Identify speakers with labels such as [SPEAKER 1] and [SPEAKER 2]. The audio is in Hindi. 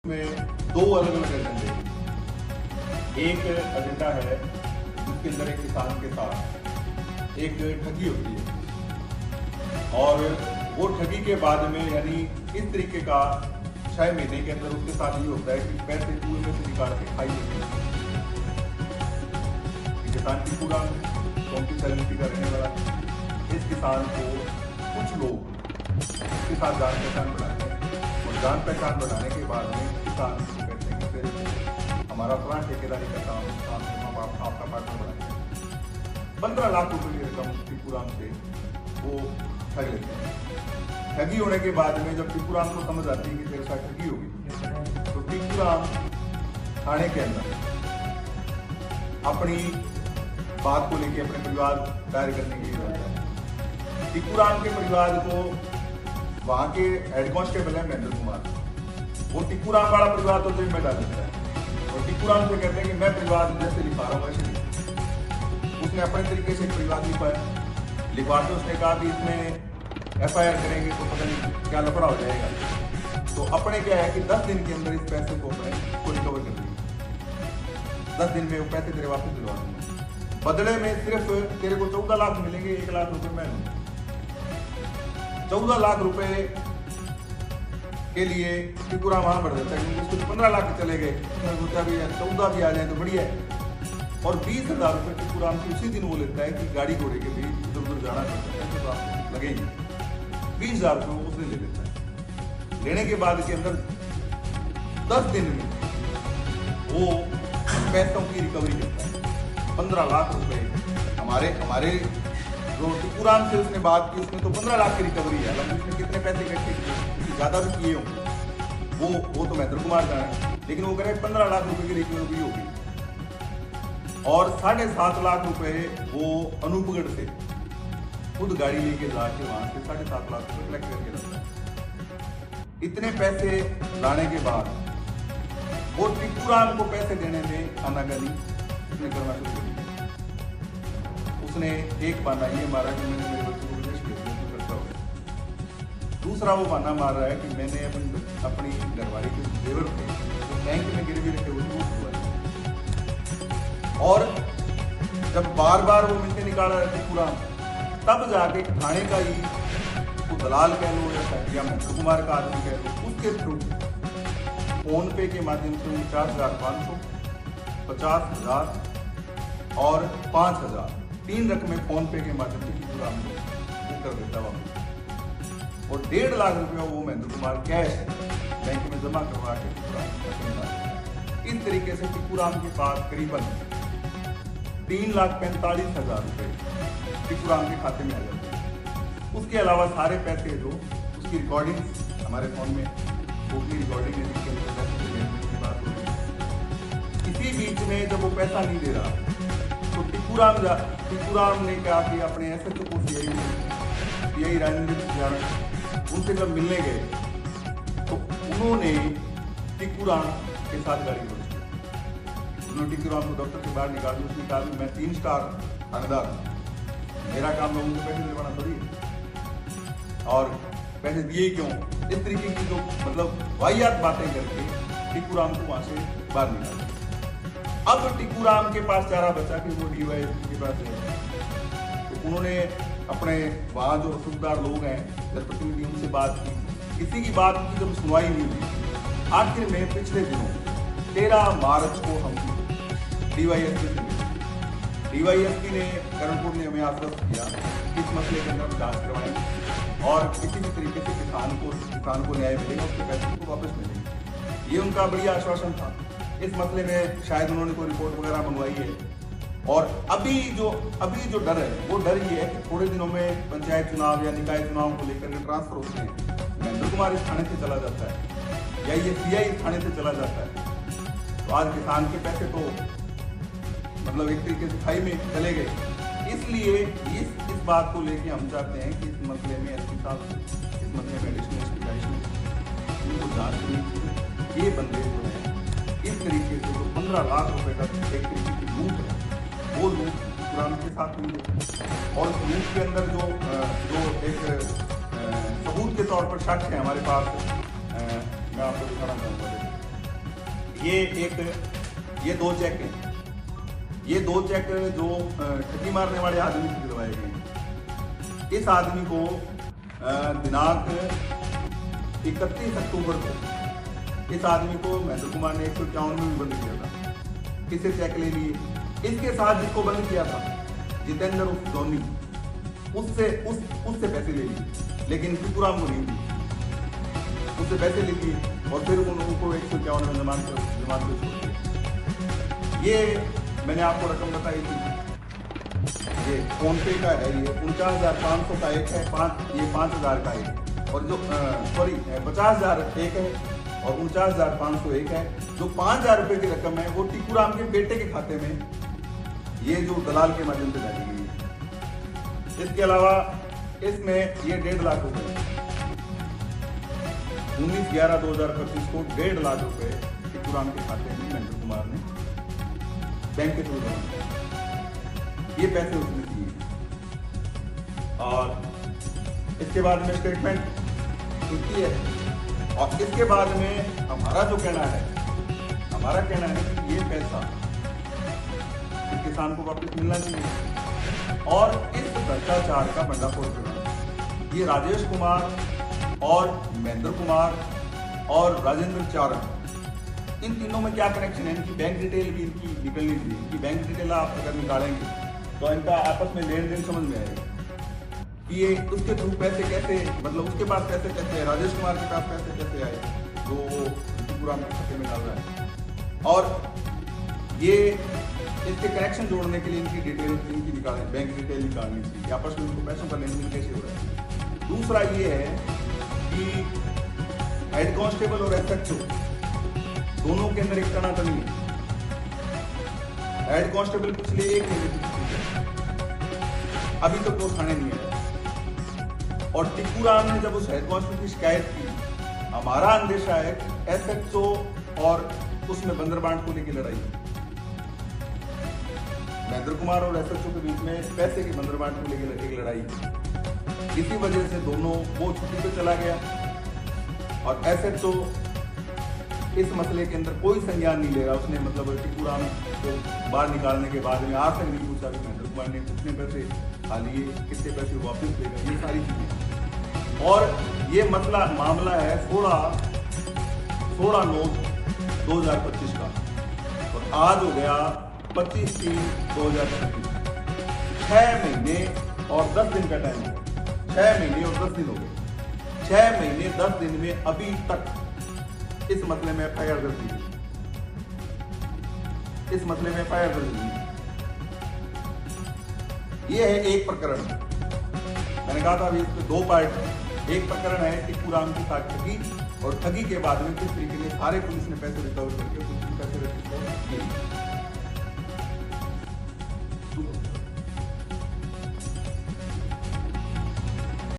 [SPEAKER 1] में दो अलग अलग एजेंडे। एक एजेंडा है जिसके अंदर एक किसान के साथ एक ठगी होती है और वो ठगी के बाद में यानी इस तरीके का 6 महीने के अंदर उसके साथ ये होता है कि पैसे कुएं में से निकाल के खाई लेते हैं। किसान की पूरा 34 का रहने वाला इस किसान को कुछ लोग इसके साथ जान पहचान बनाते हैं और जान पहचान बनाने के बाद में किसान को कहते हैं कि फिर हमारा फलां ठेकेदारी का काम हम आपका पार्टनर बनाते हैं। 15 लाख रुपए की रकम टीपूराम से वो ठग लेते हैं। ठगी होने के बाद में जब टीपूराम को समझ आती है कि मेरे साथ ठगी होगी तो टीपूराम थाने के अंदर अपनी बात को लेकर अपने परिवार दायर करने के लिए जाता है। टीपूराम के परिवार को वहां के हेड कांस्टेबल है महेंद्र कुमार, वो टीपूराम वाला परिवार तो जेल में डाल देता है और टीपूराम से कहते हैं कि मैं परिवार जैसे लिखा रहा हूँ वैसे उसने अपने तरीके से परिवार लिखवाया। लिखवाते उसने कहा कि इसमें FIR करेंगे तो पता नहीं क्या लफड़ा हो जाएगा। तो अपने क्या है कि 10 दिन के अंदर इस पैसे को अपने को रिकवर कर दिया। 10 दिन में वो पैसे तेरे वापस दिलवा दूंगा, बदले में सिर्फ तेरे को 14 लाख मिलेंगे, 1 लाख रुपए मैं लूंगा। 14 लाख रुपए के लिए टीपूराम वहां बढ़ जाता है क्योंकि उसको 15 लाख चले गए, सोचा भी यार 14 भी आ जाए तो बढ़िया है। और 20,000 रुपए टीपूराम की उसी दिन वो लेता है कि गाड़ी घोड़े के बीच इधर उधर जाना पड़ता है तो आपको लगेंगे। 20,000 रुपए उसने ले लेता है। लेने के बाद के अंदर 10 दिन में वो पैसों की रिकवरी करता है। 15 लाख रुपए हमारे जो टीपूराम से उसने बात की उसमें तो 15 लाख की रिकवरी है। हालांकि उसने कितने पैसे इकट्ठे किए, ज्यादा भी किए होंगे, वो तो महेंद्र कुमार जाने, लेकिन वो कह रहे 15 लाख रुपए की रिकवरी होगी और 7.5 लाख रुपए वो अनूपगढ़ से खुद गाड़ी लेके जाके वहां से 7.5 लाख रुपए कलेक्ट करके रखता है। इतने पैसे लाने के बाद वो टीपूराम को पैसे देने में आनाकानी उसने करना शुरू कर दिया। उसने एक बहाना ये मारा कि मैंने मेरे बच्चों को विदेश भेज दिया तो खर्चा हो गया। दूसरा वो बहाना मार रहा है कि मैंने अपनी घरवाली के जेवर थे तो बैंक में गिरवी रखे उसको छुआ। और जब बार बार वो मिलते निकाल रहा है टीपूराम तब जाके थाने का ही वो दलाल कह लो या महेंद्र कुमार का आदमी कह लो उसके थ्रू फोन पे के माध्यम से 49,500, 50,000 और 5,000 3 रकमें फोन पे के माध्यम से टीपूराम को कर देता वापस और 1.5 लाख रुपया वो महेंद्र कुमार कैश बैंक में जमा करवा के टीपूराम। इस तरीके से टीपूराम के पास करीबन 3,45,000 रुपए टीपूराम के खाते में आ जाते हैं। उसके अलावा सारे पैसे जो उसकी रिकॉर्डिंग हमारे फोन में उसकी रिकॉर्डिंग है जिसके अंदर पैसे लेने की बात हो रही। इसी बीच में जब वो पैसा नहीं दे रहा तो टीपूराम ने कहा कि अपने SHO को CI राजेंद्र उनसे जब मिलने गए तो उन्होंने टीपूराम के साथ गाड़ी रोक दी। उन्होंने टीपूराम को दफ्तर से बाहर निकाल दिया। उसने कहा कि मैं 3 स्टार थानेदार, मेरा काम लोगों को पैसे दिलवाना थोड़ी है और पैसे दिए क्यों, इस तरीके की जो मतलब वाहियात बातें करके टीपूराम को वहां से बाहर निकाला। अब टीपूराम के पास चारा बचा कि वो DYSP के पास है तो उन्होंने अपने वहां जो रसूखदार लोग हैं जनप्रतिनिधि उनसे बात की। किसी की बात की जब सुनवाई नहीं हुई आखिर में पिछले दिनों 13 मार्च को हम DYSP से मिले। DYSP ने करणपुर ने हमें आश्वस्त किया कि इस मसले के अंदर जांच करवाएंगे और किसी भी तरीके से किसान को न्याय मिलेगा, उसके पैसे को वापस मिलेंगे। ये उनका बढ़िया आश्वासन था। इस मसले में शायद उन्होंने कोई रिपोर्ट वगैरह मंगवाई है और अभी जो डर है वो डर ये है कि थोड़े दिनों में पंचायत चुनाव या निकाय चुनाव को लेकर के ट्रांसफर होते हैं, महेंद्र कुमार इस थाने से चला जाता है या ये CI थाने से चला जाता है तो आज किसान के पैसे तो मतलब एक तरीके से खाई में चले गए। इसलिए इस बात को लेके हम चाहते हैं कि इस मसले में SP साहब इस मसले में एडिशनल SP उनको जांच करनी चाहिए। ये बंदे जो है इस तरीके से जो 15 लाख रुपए का एक तरीके की लूट है वो लूट टीपूराम के साथ हुई है और लूट के अंदर जो एक सबूत के तौर पर शख्स है हमारे पास, मैं आपको दिखाना चाहूँगा। ये दो चेक हैं, ये दो चेक जो ठगी मारने वाले आदमी से दिलवाए गए हैं। इस आदमी को दिनांक 31 अक्टूबर को इस आदमी को महेंद्र कुमार ने 151 में भी बंद किया था। किससे चेक ले लिए? इसके साथ जिसको बंद किया था जितेंद्र उर्फ धोनी, उससे पैसे ले लिए, लेकिन टिपूराम को नहीं दिए। उससे पैसे ले लिए और फिर उनको 151 में जमानत पे छोड़ दिया। ये मैंने आपको रकम बताई थी, ये फोन पे का है, ये 49,500 का एक है, ये 5,000 का एक है, और जो 50,000 एक है और 49,500 एक है। जो 5,000 रुपये की रकम है वो टिपूराम के बेटे के खाते में ये जो दलाल के माध्यम से डाली गई है। इसके अलावा इसमें ये 1.5 लाख रुपए 19/11/2025 को 1.5 लाख रुपए टिपूराम के खाते में महेंद्र कुमार ने बैंक के थ्रू जमा किए। ये पैसे उसने दिए और इसके बाद में स्टेटमेंट होती है। और इसके बाद में हमारा कहना है कि ये पैसा इस किसान को वापस मिलना चाहिए और इस भ्रष्टाचार का भंडाफोड़ करना। ये राजेश कुमार और महेंद्र कुमार और राजेंद्र चारण, इन तीनों में क्या कनेक्शन है? इनकी बैंक डिटेल भी इनकी निकलनी चाहिए। इनकी बैंक डिटेल आप अगर निकालेंगे तो इनका आपस में लेन देन समझ में आएगा कि ये उसके थ्रू पैसे कैसे, मतलब उसके पास पैसे कैसे आए, राजेश कुमार के पास पैसे कैसे आए जो टिपूराम के खाते में डाल रहा है। और ये इसके कनेक्शन जोड़ने के लिए इनकी डिटेल इनकी निकालें, बैंक डिटेल निकालनी चाहिए, आपस में उनको पैसों का लेन देन कैसे हो रहा है। दूसरा ये है कि हेड कांस्टेबल और एसएचओ दोनों के अंदर एक तनातनी है। हेड कांस्टेबल पिछले 1 महीने अभी तक वो थाने नहीं आया और टिपूराम ने जब उस हेड कांस्टेबल की शिकायत की, हमारा अंदेशा है एसएचओ और उसमें बंदरबांट को लेकर लड़ाई, महेंद्र कुमार और एसएचओ के बीच में पैसे के बंदरबांट को लेकर एक लड़ाई। इसी वजह से दोनों वो छुट्टी पे चला गया और एसएचओ इस मसले के अंदर कोई संज्ञान नहीं ले रहा। उसने मतलब टिपूराम को बाहर निकालने के बाद में आज तक नहीं पूछा कि महेंद्र कुमार ने कितने पैसे खा लिए, कितने पैसे वापस देगा, ये सारी चीजें। और ये मामला है 16/9 2025 का और आज हो गया 25/3/2025। 6 महीने और 10 दिन का टाइम हो गया। 6 महीने और 10 दिन हो गए। 6 महीने 10 दिन में अभी तक इस मसले में एफआईआर दर्ज की, इस मसले में एफआईआर दर्ज की। ये है एक प्रकरण, मैंने कहा था अभी इसमें 2 पार्ट है। एक प्रकरण है टिपूराम की साथ ठगी और ठगी के बाद में किस तरीके से सारे पुलिस ने पैसे रिकवर करके कुछ पैसे रखे।